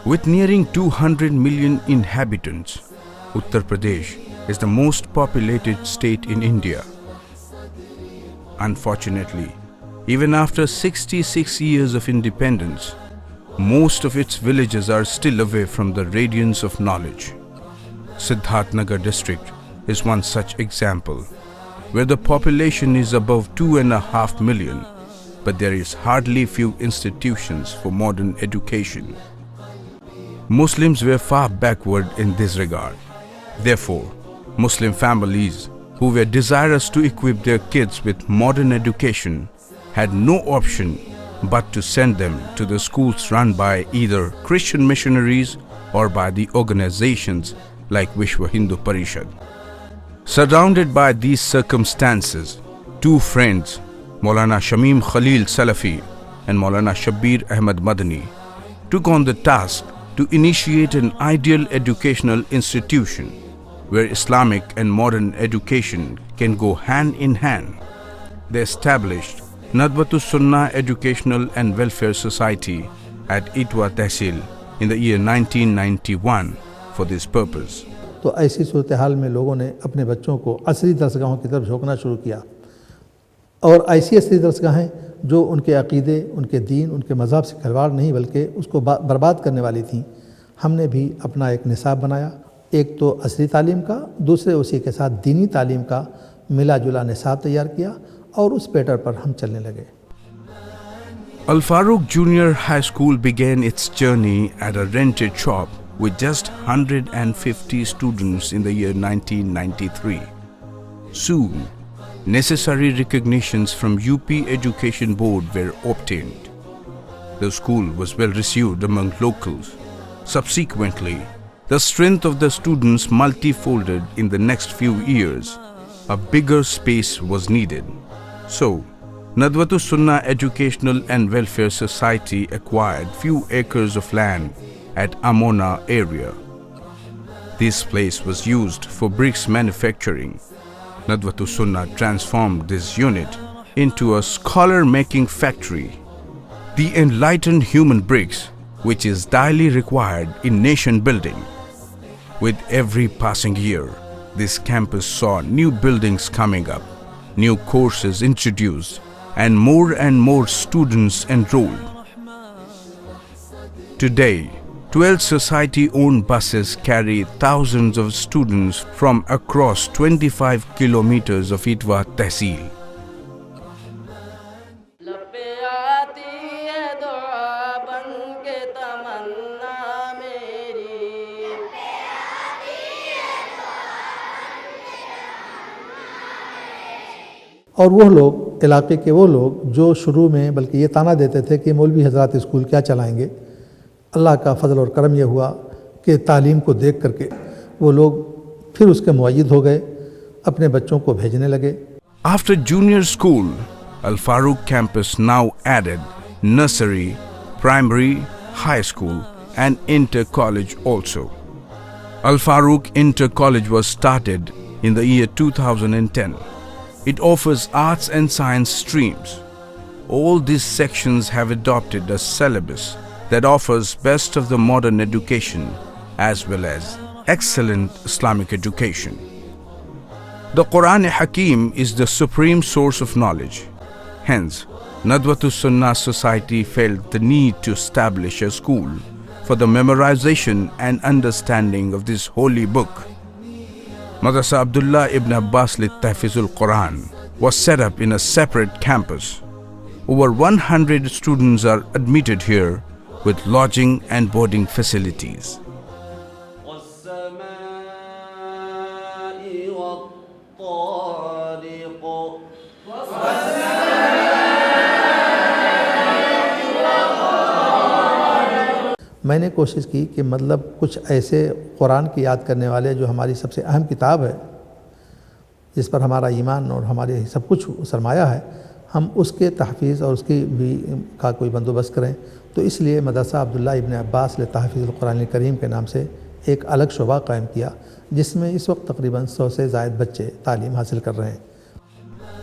With nearing 200 million inhabitants, Uttar Pradesh is the most populated state in India. Unfortunately, even after 66 years of independence, most of its villages are still away from the radiance of knowledge. Siddharthnagar district is one such example, where the population is above 2.5 million, but there is hardly few institutions for modern education. Muslims were far backward in this regard. Therefore, Muslim families who were desirous to equip their kids with modern education had no option but to send them to the schools run by either Christian missionaries or by the organizations like Vishwa Hindu Parishad. Surrounded by these circumstances, two friends, Maulana Shamim Khalil Salafi and Maulana Shabbir Ahmad Madani, took on the task to initiate an ideal educational institution where Islamic and modern education can go hand in hand. They established Nadwatus Sunnah Educational and Welfare Society at Itwa Tehsil in the year 1991 for this purpose. तो ऐसी सूरत हाल में लोगों ने अपने बच्चों को असली दरसगाहों की तरफ झोंकना शुरू किया और ऐसी असली दरसगाहें जो उनके अक़ीदे, उनके दीन, उनके मज़हब से खिलवाड़ नहीं बल्कि उसको बर्बाद करने वाली थीं। हमने भी अपना एक निसाब बनाया, एक तो असली तालीम का, दूसरे उसी के साथ दीनी तालीम का मिला जुला निसाब तैयार किया और उस पैटर्न पर हम चलने लगे। Al Farooq Junior High School began its journey at a rented shop with just 150 students in the year 1993. Soon, necessary recognitions from UP Education Board were obtained. The school was well received among locals. Subsequently, the strength of the students multifolded in the next few years. A bigger space was needed. So, Nadwatus Sunnah Educational and Welfare Society acquired few acres of land at Amona area. This place was used for bricks manufacturing. Nadwatus Sunnah transformed this unit into a scholar-making factory. The enlightened human bricks, which is daily required in nation building. With every passing year, this campus saw new buildings coming up, new courses introduced, and more students enrolled. Today, 12 society-owned buses carry thousands of students from across 25 kilometers of Itwa Tehsil. और वो लोग, इलाके के वो लोग जो शुरू में बल्कि ये ताना देते थे कि मौलवी हज़रात स्कूल क्या चलाएंगे, अल्लाह का फजल और करम यह हुआ कि तालीम को देख करके वो लोग फिर उसके मुअय्यद हो गए, अपने बच्चों को भेजने लगे। After junior school, Al Farooq campus now added nursery, primary, high school and inter college also. Al Farooq Inter College was started in the year 2010. It offers arts and science streams. All these sections have adopted a syllabus that offers best of the modern education as well as excellent Islamic education. The Quran Hakim is the supreme source of knowledge. Hence, Nadwatus Sunnah Society felt the need to establish a school for the memorization and understanding of this holy book. Madrasa Abdullah ibn Abbas lit Tahfizul Quran was set up in a separate campus. Over 100 students are admitted here with lodging and boarding facilities. मैंने कोशिश की कि मतलब कुछ ऐसे कुरान की याद करने वाले, जो हमारी सबसे अहम किताब है, जिस पर हमारा ईमान और हमारे सब कुछ सरमाया है, हम उसके तहफ़ीज़ और उसकी भी का कोई बंदोबस्त करें। तो इसलिए मदरसा अब्दुल्ला इब्न अब्बास ले तहफ़ीज़ुल कुरान करीम के नाम से एक अलग शोबा कायम किया, जिसमें इस वक्त तकरीबन 100 से ज़ायद बच्चे तालीम हासिल कर रहे हैं।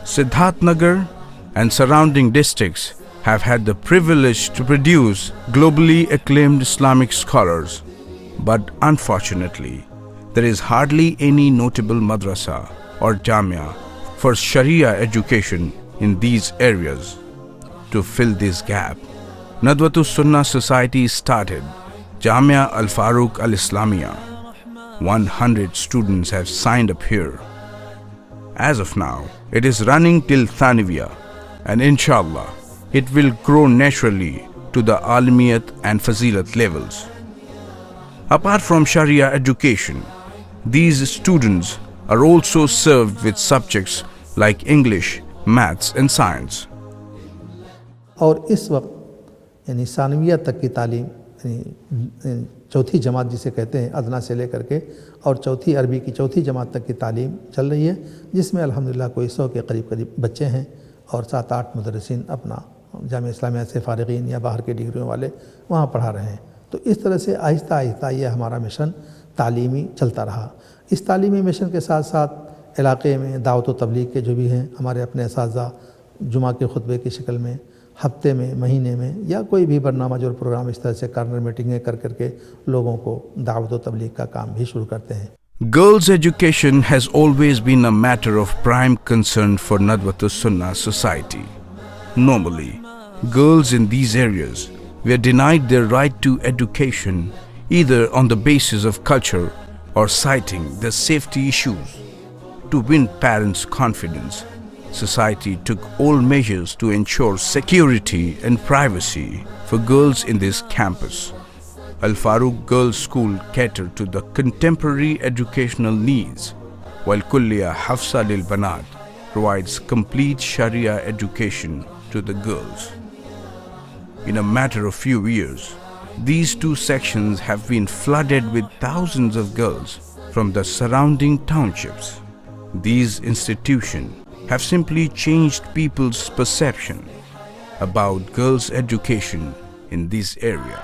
Siddharthnagar and surrounding districts have had the privilege to produce globally acclaimed Islamic scholars, but unfortunately, there is hardly any notable madrasa or jamia for Sharia education in these areas. To fill this gap, Nadwatus Sunnah Society started Jamia Al Farooq Al Islamia. 100 students have signed up here. As of now, it is running till Thanawiyah, and inshallah, it will grow naturally to the Alimiyat and Fazilat levels. Apart from Sharia education, these students are also served with subjects like English, maths and science. और इस वक्त यानी सानविया तक की तालीम, यानी चौथी जमात जिसे कहते हैं, अदना से लेकर के, और चौथी अरबी की चौथी जमात तक की तालीम चल रही है, जिसमें अल्हम्दुलिल्लाह कोई 100 के करीब बच्चे हैं और 7-8 मुदर्रिसीन अपना जामिया इस्लामिया से फ़ारिगीन या बाहर के डिग्रियों वाले वहाँ पढ़ा रहे हैं। तो इस तरह से आहिस्ता आहिस्ता ये हमारा मिशन तालीमी चलता रहा। इस तालीमी मिशन के साथ साथ इलाक़े में दावत व तबलीग के जो भी हैं हमारे अपने असातिज़ा, जुमा के खुतबे की शक्ल में, हफ्ते में, महीने में, या कोई भी बरनामा और प्रोग्राम, इस तरह से कार्नर मीटिंगें कर करके लोगों को दावत व तबलीग का काम भी शुरू करते हैं। Girls' education has always been a matter of prime concern for Nadwatus Sunnah Society. Normally, girls in these areas were denied their right to education either on the basis of culture or citing the safety issues. To win parents' confidence, society took all measures to ensure security and privacy for girls in this campus. Al Farooq Girls' School catered to the contemporary educational needs, while Kulliya Hafsa Lil Banat provides complete Sharia education to the girls. In a matter of few years, these two sections have been flooded with thousands of girls from the surrounding townships. These institutions have simply changed people's perception about girls' education in this area.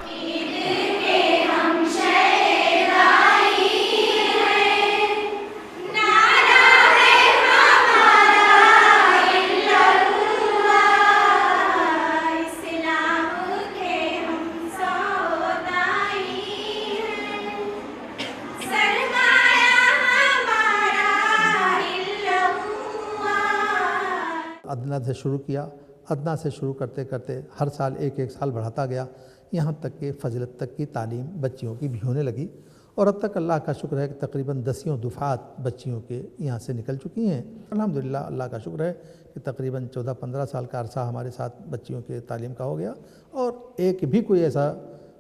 अदना से शुरू किया, अदना से शुरू करते करते हर साल एक साल बढ़ाता गया, यहाँ तक कि फजलत तक की तालीम बच्चियों की भी होने लगी। और अब तक अल्लाह का शुक्र है कि तकरीबन 10 दुफ़ात बच्चियों के यहाँ से निकल चुकी हैं। अल्हम्दुलिल्लाह, अल्लाह का शुक्र है कि तकरीबन 14-15 साल का अरसा हमारे साथ बच्चियों के तालीम का हो गया, और एक भी कोई ऐसा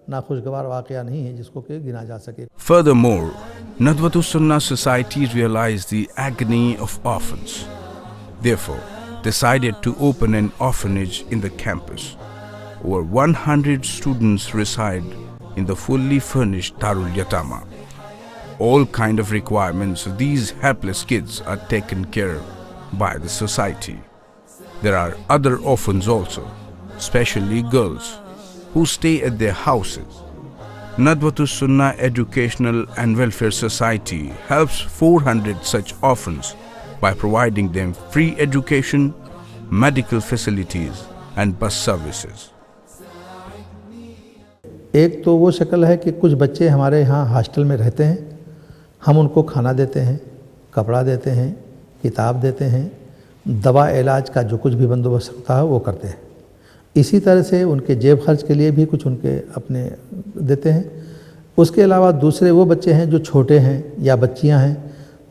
नाखुशगवार वाक़या नहीं है जिसको कि गिना जा सके। Furthermore, Nadwatus Sunnah Society realized the agony of orphans. Therefore, decided to open an orphanage in the campus. Over 100 students reside in the fully furnished Darul Yatama. All kind of requirements of these helpless kids are taken care by the society. There are other orphans also, especially girls, who stay at their houses. Nadwatus Sunnah Educational and Welfare Society helps 400 such orphans by providing them free education, medical facilities and bus services. एक तो वो शक्ल है कि कुछ बच्चे हमारे यहाँ हॉस्टल में रहते हैं, हम उनको खाना देते हैं, कपड़ा देते हैं, किताब देते हैं, दवा इलाज का जो कुछ भी बंदोबस्त होता है वो करते हैं। इसी तरह से उनके जेब खर्च के लिए भी कुछ उनके अपने देते हैं। उसके अलावा दूसरे वो बच्चे हैं जो छोटे हैं या बच्चियां हैं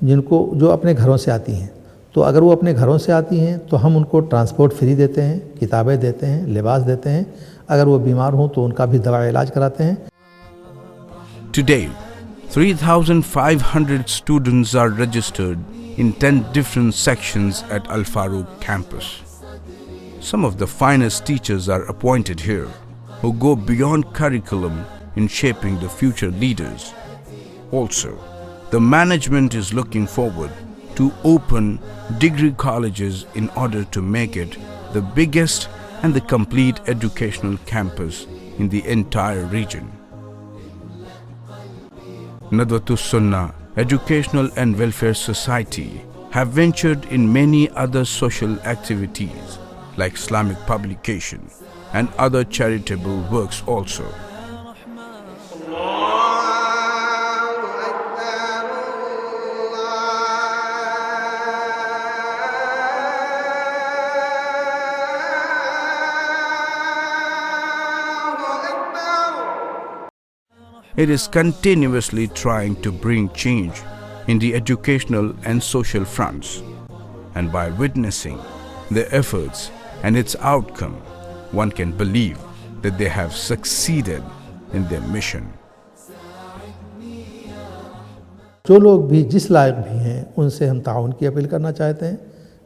जिनको जो अपने घरों से आती हैं, तो अगर वो अपने घरों से आती हैं तो हम उनको ट्रांसपोर्ट फ्री देते हैं, किताबें देते हैं, लिबास देते हैं। अगर वो बीमार हों तो उनका भी दवा इलाज कराते हैं। Today, 3,500 students are registered in 10 different sections at Al Farouk campus. Some of the finest teachers are appointed here, who go beyond curriculum in shaping the future leaders. Also, the management is looking forward to open degree colleges in order to make it the biggest and the complete educational campus in the entire region. Nadwatus Sunnah Educational and Welfare Society have ventured in many other social activities like Islamic publication and other charitable works also. It is continuously trying to bring change in the educational and social fronts, and by witnessing their efforts and its outcome, one can believe that they have succeeded in their mission. जो लोग भी जिस लायक भी हैं उनसे हम ताउन की अपील करना चाहते हैं।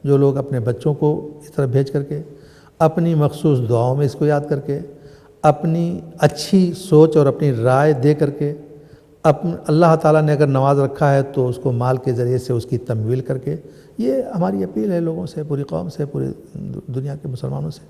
जो लोग अपने बच्चों को इस तरह भेज करके, अपनी मखसूस दुआओं में इसको याद करके, अपनी अच्छी सोच और अपनी राय दे करके, अल्लाह ताला ने अगर नवाज रखा है तो उसको माल के ज़रिए से उसकी तमवील करके, ये हमारी अपील है लोगों से, पूरी कौम से, पूरी दुनिया के मुसलमानों से।